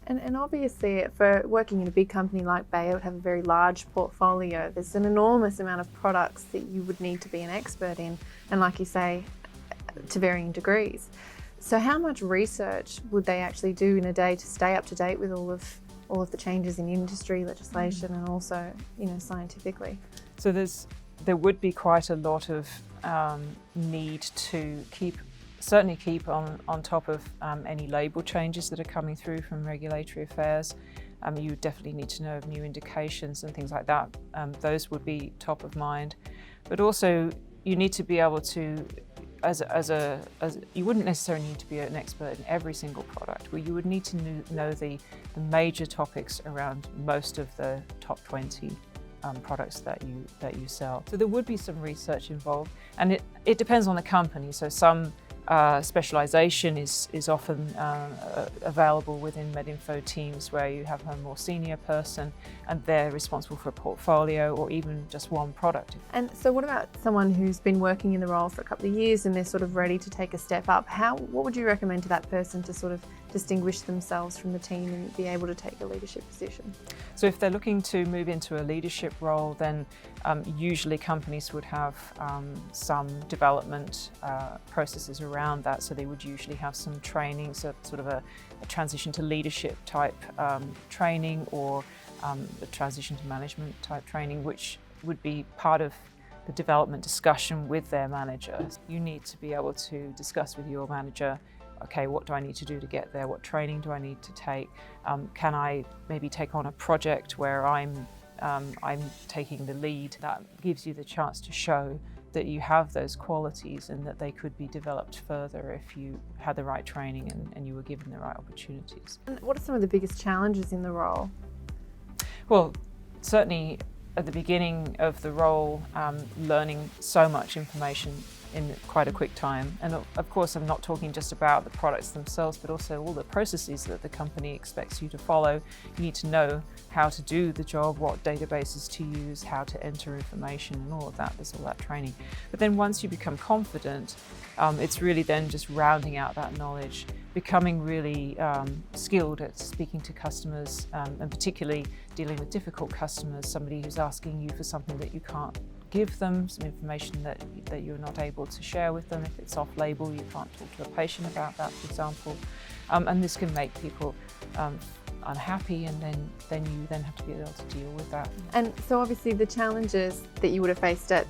And obviously, for working in a big company like Bayer, it would have a very large portfolio. There's an enormous amount of products that you would need to be an expert in, and like you say, to varying degrees. So how much research would they actually do in a day to stay up to date with all of the changes in industry, legislation, and also, scientifically? So there would be quite a lot of need to certainly keep on top of any label changes that are coming through from regulatory affairs. You definitely need to know of new indications and things like that. Those would be top of mind. But also you need to be able to, you wouldn't necessarily need to be an expert in every single product, but you would need to know the major topics around most of the top 20 products that you sell. So there would be some research involved, and it depends on the company. So some specialization is often available within MedInfo teams, where you have a more senior person and they're responsible for a portfolio or even just one product. And so what about someone who's been working in the role for a couple of years and they're sort of ready to take a step up? What would you recommend to that person to sort of distinguish themselves from the team and be able to take a leadership position? So if they're looking to move into a leadership role, then usually companies would have some development processes around that. So they would usually have some training, so sort of a transition to leadership type training, or a transition to management type training, which would be part of the development discussion with their manager. You need to be able to discuss with your manager, okay, what do I need to do to get there? What training do I need to take? Can I maybe take on a project where I'm taking the lead? That gives you the chance to show that you have those qualities and that they could be developed further if you had the right training and you were given the right opportunities. And what are some of the biggest challenges in the role? Well, certainly at the beginning of the role, learning so much information in quite a quick time. And of course, I'm not talking just about the products themselves, but also all the processes that the company expects you to follow. You need to know how to do the job, what databases to use, how to enter information, and all of that. There's all that training. But then once you become confident, it's really then just rounding out that knowledge, becoming really skilled at speaking to customers, and particularly dealing with difficult customers, somebody who's asking you for something that you can't give them, some information that you're not able to share with them. If it's off-label, you can't talk to a patient about that, for example. And this can make people unhappy, and then you have to be able to deal with that. And so obviously the challenges that you would have faced at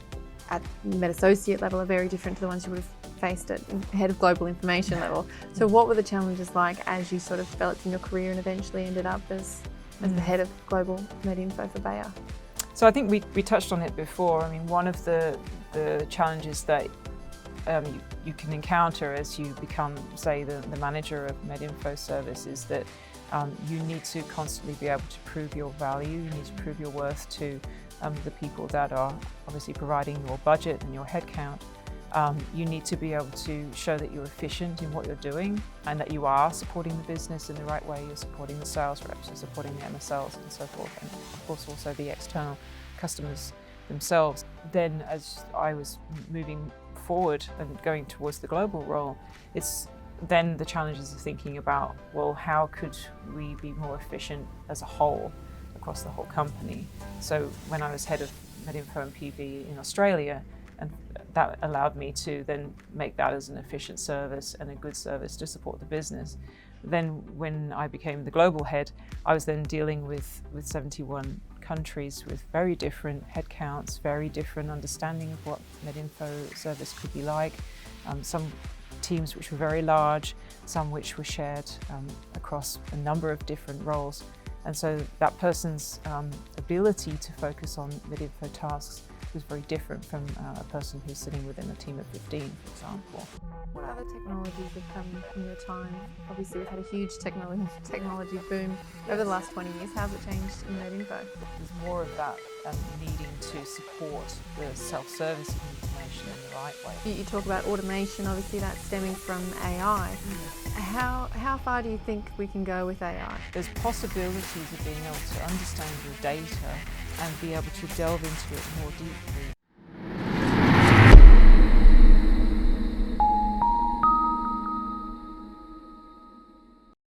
Med Associate level are very different to the ones you would have faced at Head of Global Information level. So what were the challenges like as you sort of developed in your career and eventually ended up as the Head of Global MedInfo for Bayer? So I think we touched on it before. I mean, one of the challenges that you can encounter as you become, say, the manager of MedInfo service is that you need to constantly be able to prove your value. You need to prove your worth to the people that are obviously providing your budget and your headcount. You need to be able to show that you're efficient in what you're doing and that you are supporting the business in the right way. You're supporting the sales reps, you're supporting the MSLs and so forth, and of course also the external customers themselves. Then as I was moving forward and going towards the global role, it's then the challenges of thinking about, well, how could we be more efficient as a whole across the whole company? So when I was head of MedInfo and PV in Australia, and that allowed me to then make that as an efficient service and a good service to support the business. Then when I became the global head, I was then dealing with 71 countries with very different headcounts, very different understanding of what MedInfo service could be like. Some teams which were very large, some which were shared across a number of different roles. And so that person's ability to focus on MedInfo tasks was very different from a person who's sitting within a team of 15, for example. What other technologies have come in your time? Obviously, we've had a huge technology boom over the last 20 years. How's it changed in MedInfo? There's more of that needing to support the self-service of information in the right way. You talk about automation, obviously that's stemming from AI. How far do you think we can go with AI? There's possibilities of being able to understand your data and be able to delve into it more deeply.